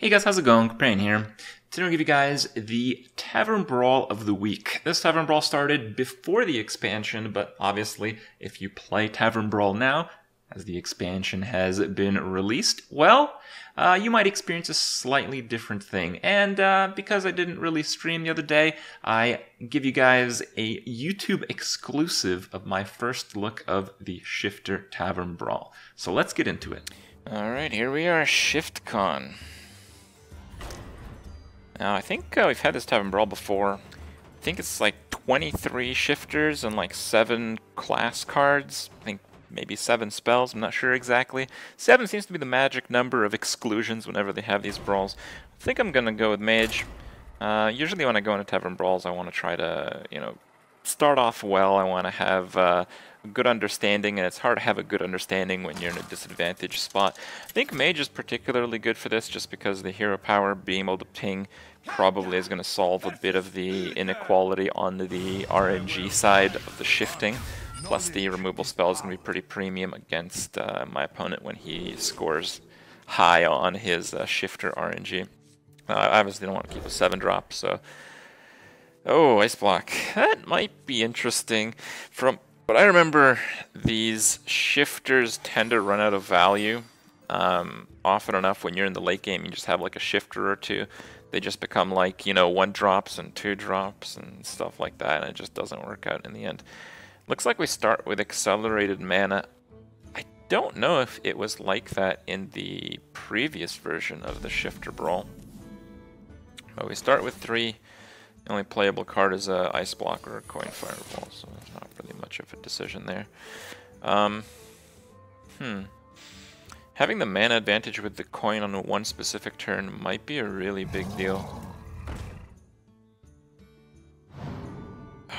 Hey guys, how's it going? Kripparrian here. Today I'll give you guys the Tavern Brawl of the week. This Tavern Brawl started before the expansion, but obviously if you play Tavern Brawl now, as the expansion has been released, well, you might experience a slightly different thing. And because I didn't really stream the other day, I give you guys a YouTube exclusive of my first look of the Shifter Tavern Brawl. So let's get into it. Alright, here we are, ShiftCon. Now, I think we've had this Tavern Brawl before. I think it's like 23 shifters and like 7 class cards. I think maybe 7 spells, I'm not sure exactly. 7 seems to be the magic number of exclusions whenever they have these brawls. I think I'm gonna go with Mage. Usually when I go into Tavern Brawls, I want to try to, start off well. I want to have a good understanding, and it's hard to have a good understanding when you're in a disadvantaged spot. I think Mage is particularly good for this just because the hero power, being able to ping, probably is going to solve a bit of the inequality on the RNG side of the shifting. Plus the removal spell is going to be pretty premium against my opponent when he scores high on his shifter RNG. I obviously don't want to keep a 7-drop, so... Oh, Ice Block. That might be interesting. From what I remember, these shifters tend to run out of value often enough. When you're in the late game, you just have like a shifter or two. They just become like, 1-drops and 2-drops and stuff like that, and it just doesn't work out in the end. Looks like we start with accelerated mana. I don't know if it was like that in the previous version of the Shifter Brawl. But we start with 3. The only playable card is a Ice Block or a Coin Fireball, so there's not really much of a decision there. Having the mana advantage with the coin on one specific turn might be a really big deal. A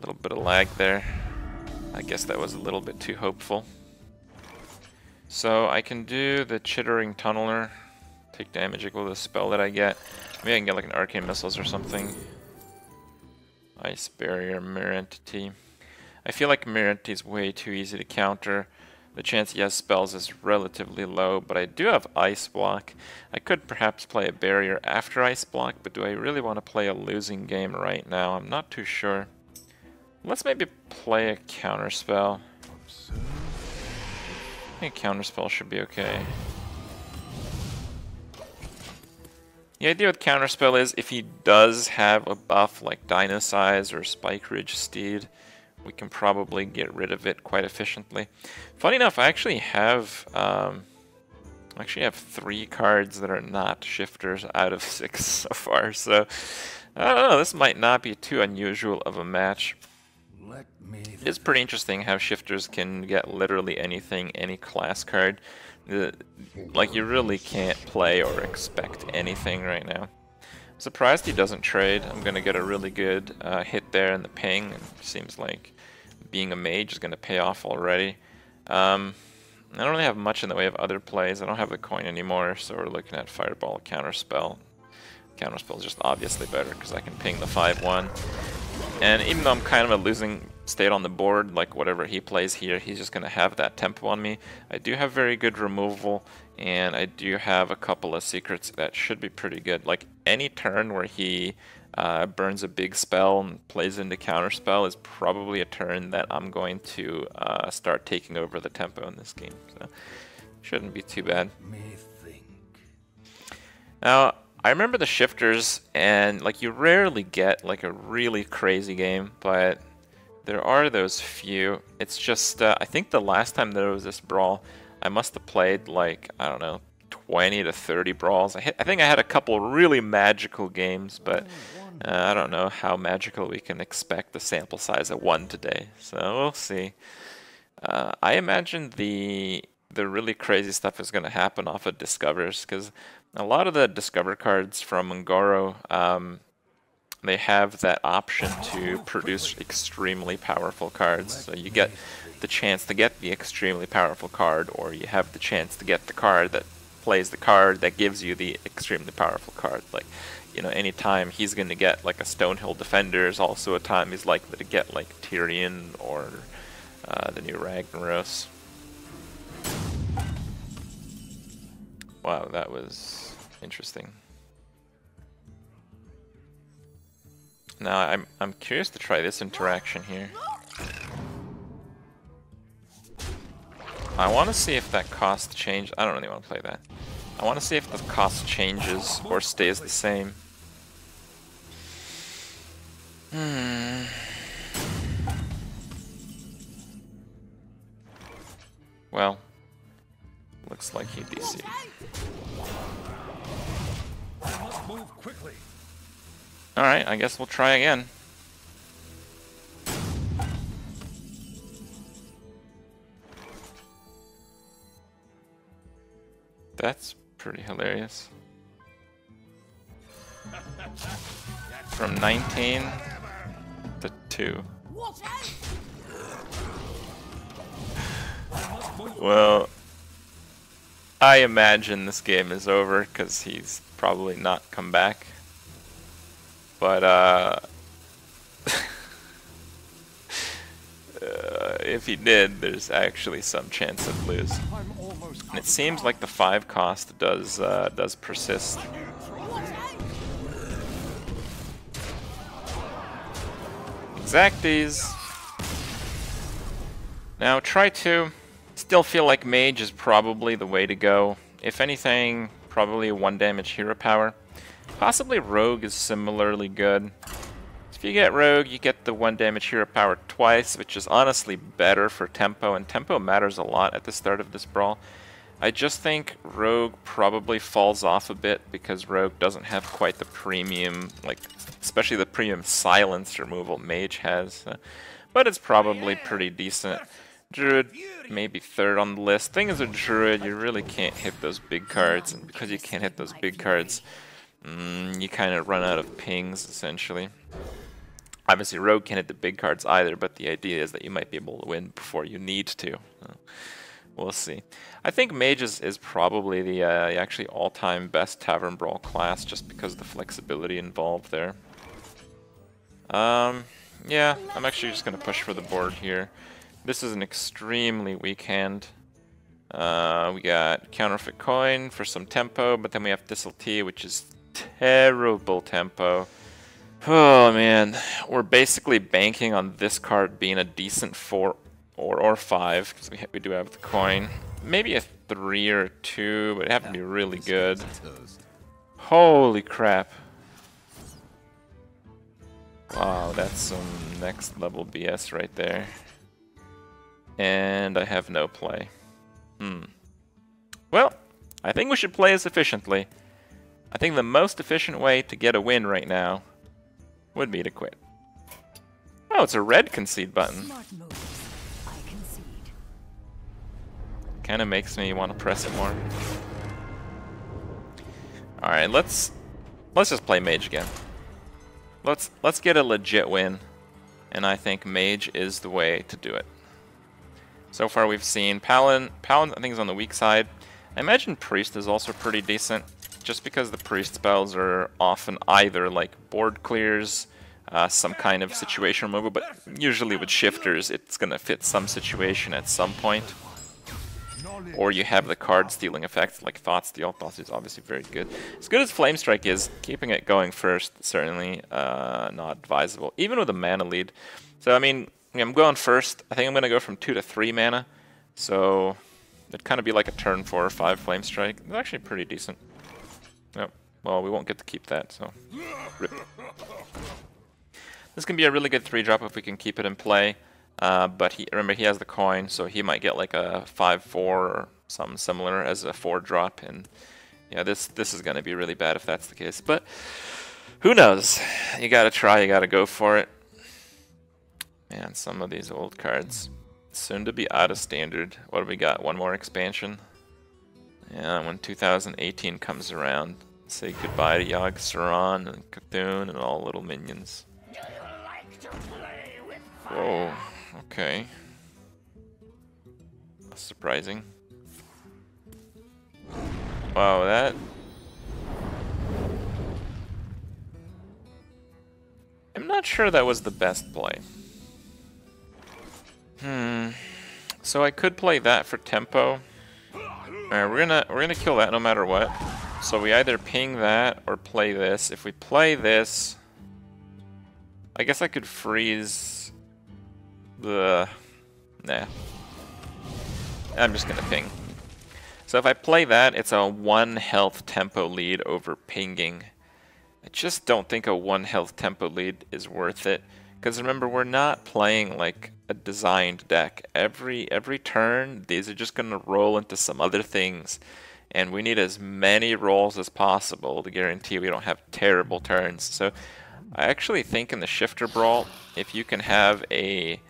little bit of lag there. I guess that was a little bit too hopeful. So I can do the Chittering Tunneler. Take damage equal to the spell that I get. Maybe I can get like an Arcane Missiles or something. Ice Barrier, Mirror Entity. I feel like Mirror Entity is way too easy to counter. The chance he has spells is relatively low, but I do have Ice Block. I could perhaps play a Barrier after Ice Block, but do I really want to play a losing game right now? I'm not too sure. Let's maybe play a Counterspell. I think Counterspell should be okay. The idea with Counterspell is if he does have a buff like Dino Size or Spike Ridge Steed, we can probably get rid of it quite efficiently. Funny enough, I actually have 3 cards that are not shifters out of 6 so far, so I don't know, this might not be too unusual of a match. It's pretty interesting how shifters can get literally anything, any class card. Like, you really can't play or expect anything right now. I'm surprised he doesn't trade. I'm going to get a really good hit there in the ping. It seems like being a mage is going to pay off already. I don't really have much in the way of other plays. I don't have the coin anymore, so we're looking at Fireball, Counterspell. Counterspell is just obviously better because I can ping the 5-1. And even though I'm kind of a losing state on the board, like whatever he plays here, he's just going to have that tempo on me. I do have very good removal, and I do have a couple of secrets that should be pretty good. Like any turn where he burns a big spell and plays into Counterspell is probably a turn that I'm going to start taking over the tempo in this game. So shouldn't be too bad. Now, I remember the shifters, and like you rarely get like a really crazy game, but there are those few. It's just, I think the last time there was this brawl, I must have played like, I don't know, 20 to 30 brawls. I think I had a couple really magical games, but I don't know how magical we can expect the sample size of 1 today. So we'll see. I imagine the really crazy stuff is going to happen off of Discovers, because a lot of the Discover cards from Ngoro, they have that option to produce extremely powerful cards. So you get the chance to get the extremely powerful card, or you have the chance to get the card that plays the card that gives you the extremely powerful card. Like, anytime he's going to get like a Stonehill Defender is also a time he's likely to get like Tyrion or the new Ragnaros. Wow, that was interesting. Now I'm curious to try this interaction here. I want to see if that cost change. I don't really want to play that. I want to see if the cost changes or stays the same. Well, looks like he DC'd. Alright, I guess we'll try again. That's pretty hilarious. From 19 to 2. Well, I imagine this game is over because he's probably not come back. But if he did, there's actually some chance of lose. And it seems like the 5 cost does persist. Exacties. Now try to. Still feel like Mage is probably the way to go. If anything, probably 1 damage hero power. Possibly Rogue is similarly good. If you get Rogue, you get the 1 damage hero power twice, which is honestly better for tempo, and tempo matters a lot at the start of this brawl. I just think Rogue probably falls off a bit because Rogue doesn't have quite the premium, like, especially the premium silence removal Mage has. But it's probably pretty decent. Druid, maybe 3rd on the list. Thing is, with Druid, you really can't hit those big cards, and because you can't hit those big cards, you kind of run out of pings, essentially. Obviously, Rogue can't hit the big cards either, but the idea is that you might be able to win before you need to. We'll see. I think Mage is probably the actually all-time best Tavern Brawl class, just because of the flexibility involved there. Yeah, I'm actually just going to push for the board here. This is an extremely weak hand. We got Counterfeit Coin for some tempo, but then we have Thistle Tea, which is terrible tempo. Oh man, we're basically banking on this card being a decent 4 or 5, because we do have the coin. Maybe a 3 or a 2, but it'd have to be really good. Holy crap. Wow, that's some next level BS right there. And I have no play. Well, I think we should play as efficiently. I think the most efficient way to get a win right now would be to quit. Oh, it's a red concede button. Kind of makes me want to press it more. All right, let's just play Mage again. Let's get a legit win, and I think Mage is the way to do it. So far we've seen Paladin I think is on the weak side. I imagine Priest is also pretty decent, just because the Priest spells are often either like board clears, some kind of situation removal, but usually with shifters it's going to fit some situation at some point. Or you have the card stealing effect like Thought Steal. Thought Steal is obviously very good. As good as Flame Strike is, keeping it going first, certainly not advisable, even with a mana lead. So I mean, I'm going first. I think I'm going to go from 2 to 3 mana. So it'd kind of be like a turn 4 or 5 Flame Strike. It's actually pretty decent. Nope. Well, we won't get to keep that, so rip. This can be a really good 3-drop if we can keep it in play. But remember, he has the coin, so he might get like a 5-4 or something similar as a 4-drop. And yeah, this is going to be really bad if that's the case. But who knows? You got to try. You got to go for it. Man, some of these old cards. Soon to be out of standard. What do we got? One more expansion? Yeah, when 2018 comes around, say goodbye to Yogg Saron and Cthulhu and all little minions. Whoa, okay. That's surprising. Wow, that... I'm not sure that was the best play. So I could play that for tempo. Alright, we're gonna kill that no matter what. So we either ping that or play this. If we play this, I guess I could freeze the... Nah. I'm just gonna ping. So if I play that, it's a 1 health tempo lead over pinging. I just don't think a 1 health tempo lead is worth it. Because remember, we're not playing like a designed deck. Every turn, these are just going to roll into some other things. And we need as many rolls as possible to guarantee we don't have terrible turns. So I actually think in the Shifter Brawl, if you can have a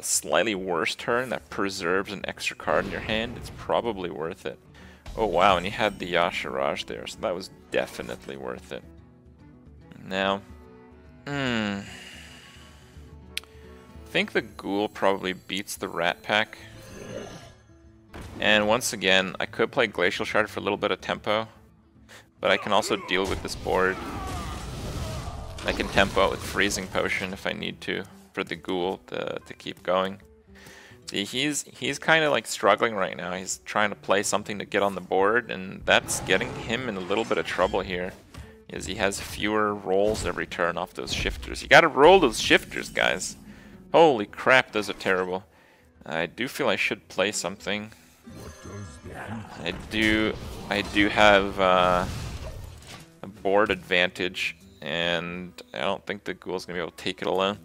slightly worse turn that preserves an extra card in your hand, it's probably worth it. Oh wow, and you had the Yasharaj there, so that was definitely worth it. Now, I think the Ghoul probably beats the Rat Pack. And once again, I could play Glacial Shard for a little bit of tempo, but I can also deal with this board. I can tempo out with Freezing Potion if I need to for the Ghoul to keep going. See, he's kind of like struggling right now. He's trying to play something to get on the board, and that's getting him in a little bit of trouble here. Is he has fewer rolls every turn off those shifters. You gotta roll those shifters, guys. Holy crap, those are terrible. I do feel I should play something. I do have a board advantage, and I don't think the Ghoul's gonna be able to take it alone.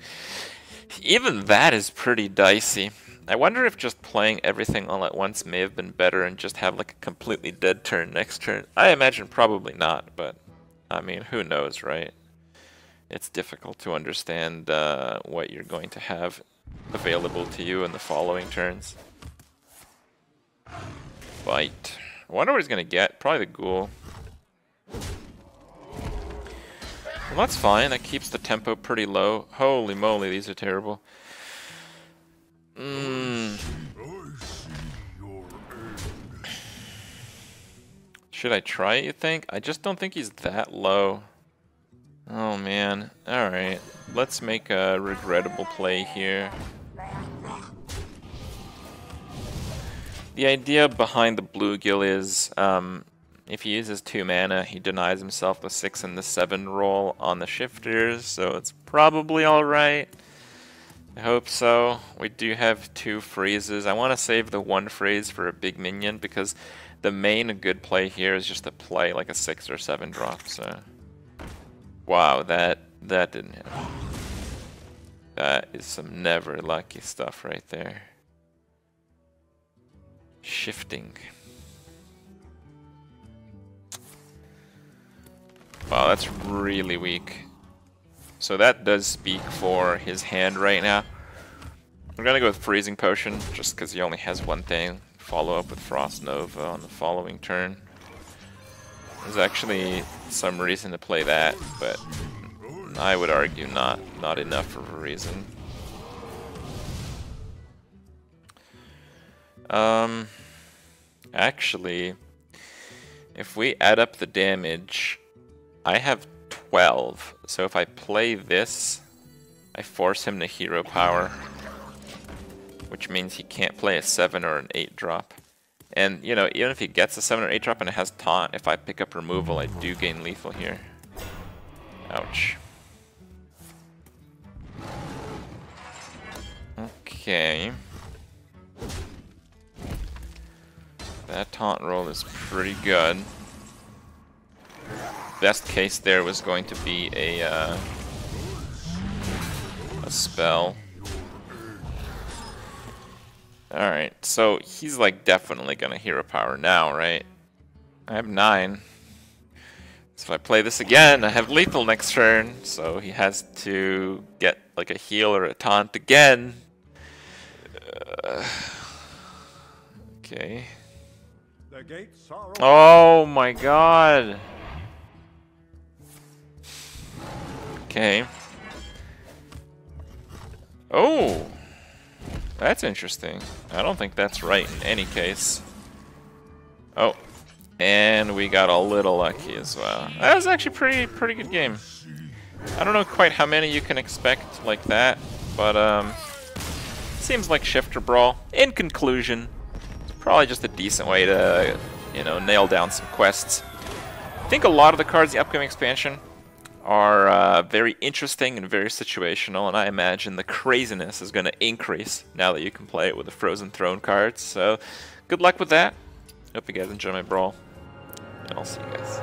Even that is pretty dicey. I wonder if just playing everything all at once may have been better and just have like a completely dead turn next turn. I imagine probably not, but I mean, who knows, right? It's difficult to understand what you're going to have available to you in the following turns. Bite. I wonder what he's going to get. Probably the Ghoul. Well, that's fine. That keeps the tempo pretty low. Holy moly, these are terrible. Should I try it, you think? I just don't think he's that low. Oh man. Alright. Let's make a regrettable play here. The idea behind the Bluegill is if he uses 2 mana, he denies himself the 6 and the 7 roll on the shifters, so it's probably alright. I hope so. We do have 2 freezes. I want to save the 1 freeze for a big minion because the main good play here is just to play like a 6 or 7 drop. So, wow, that didn't hit. That is some never lucky stuff right there. Shifting. Wow, that's really weak. So that does speak for his hand right now. I'm gonna go with Freezing Potion, just because he only has one thing. Follow up with Frost Nova on the following turn. There's actually some reason to play that, but I would argue not enough of a reason. Actually, if we add up the damage, I have 12. So if I play this, I force him to hero power, which means he can't play a 7 or an 8 drop. And, you know, even if he gets a 7 or 8 drop and it has taunt, if I pick up removal, I do gain lethal here. Ouch. Okay. That taunt roll is pretty good. Best case there was going to be a spell. Alright, so he's like definitely gonna hero power now, right? I have 9. So if I play this again, I have lethal next turn, so he has to get like a heal or a taunt again. Okay. Oh my god. Okay. Oh, that's interesting. I don't think that's right in any case. Oh, and we got a little lucky as well. That was actually pretty good game. I don't know quite how many you can expect like that, but seems like Shifter Brawl. In conclusion, probably just a decent way to, you know, nail down some quests. I think a lot of the cards in the upcoming expansion are very interesting and very situational, and I imagine the craziness is going to increase now that you can play it with the Frozen Throne cards. So, good luck with that. Hope you guys enjoy my brawl, and I'll see you guys.